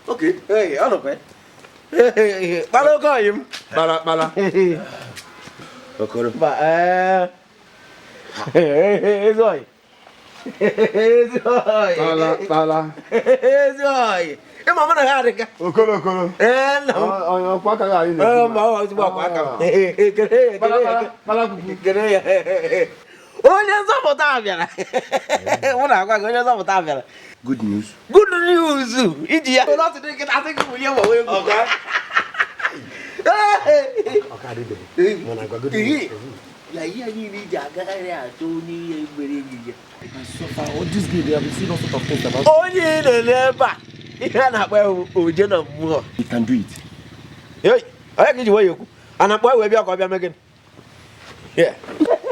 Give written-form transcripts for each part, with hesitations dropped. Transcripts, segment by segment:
Okay, hey, ano pe? Bala ko yun. Bala. Okoro. Ba Zoy. Bala. Zoy. E mama na hari ka. Okoro. No. Oh, kwa ka ya ni. Ma wa kwa ka. Kere. Onye nzọpụta abịara. Mụ na agwa gị onye nzọpụta abịara. Good news. Good news. Iji ya. Not to think I think we are way. Okay. Mona agwa good news. Ya iya ni jaga ya Tony egbere gige. So far all this game they have seen all sort of things about. Onye na-eleba. Ihe na-akpa oje na mmụọ. You can do it. Hey, ayi ka ji wa yeku. Ana-akpa we bịa ka ọ bịa megin. Yeah.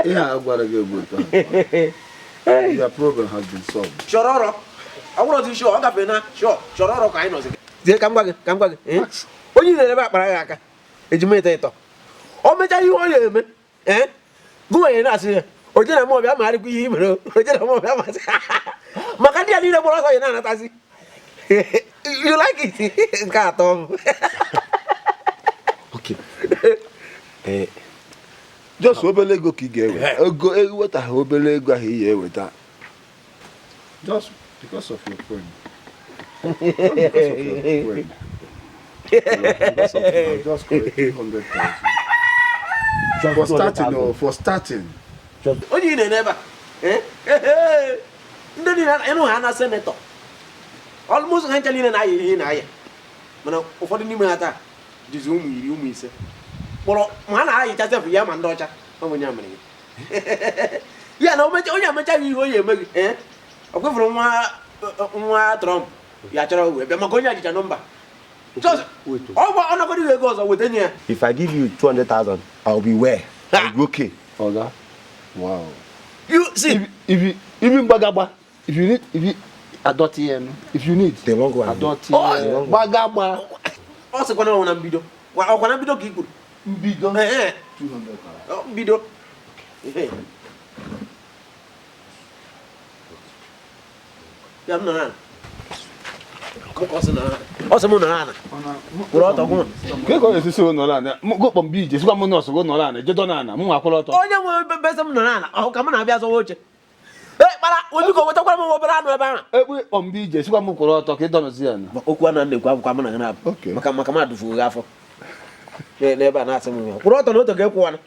Yeah, agwara gị egbu. Your problem has been solved. Chororo. Awụrụ dị sure, ọ gafe na sure. Chororo ka anyị nọzi. Tie ka m gwa gị. Onye na-eleba akpara ya aka. Ejima ite. O mecha ihe ọ na-eme. Gụnye na-asị ya. Oje na mọ bịa ma arịkwa ihe mere. Oje na mọ bịa ma asị. Maka ndị a niile gbọrọ ọsọ ya na-anatazi. You like it? Nke atọ. Okay. Just obele ego ka ị ga-ewe. Ego eweta ha obele ego ahụ ị ga-eweta. Just because of your friend. Because of your just collect 200,000. For starting. Onye na neba. Ndị niile enu ha na senator. Almost ha nchali na ayi ihe na ayi. Mana ụfọdụ n'ime ha taa jizi ụmụ 10 ụmụ 5. Kpọrọ ma na ayi chasef ya ma ndị ọcha. Ọ nya mere. Ya na onye amecha ihe onye eme gị. Ọ kwefuru nwa Trump ya chọrọ wee bịa maka onye ajicha nọmba. Just wait. Oh, I'm not going to go with any. If I give you 200,000, I'll be where? I'll be okay. Oga. Wow. You see, if you even Bagaba, if you need adopt if you need they won't go adopt Bagaba. Also going on video. Well, I'm going to be good. Bido. 200,000. Oh, video. Yeah, I'm not. Ọsọ mụ nọrọ ana. Kwụrụ ọtọ gụọ. Ke ko esi so nọrọ ana. Go kpọm bi je sikwa mụ nọọsụ go nọrọ ana. Je dọ na ana. Mụ nwa kwụrụ ọtọ. Onye nwe bese m nọrọ ana. Ọ ka m na-abịa zọwa oche. Kpara, onye ko wetakwara m obere anụ ebe ahụ. Ekwe kpọm bi je sikwa mụ kwụrụ ọtọ ka ị dọnọzi ana. Okwu ana na-ekwu akwụkwọ m na gị na-abụ. Maka m adụfu gị afọ. N'ebe a na-asị m ya. Kwụrụ ọtọ na otu ga-ekwu ana.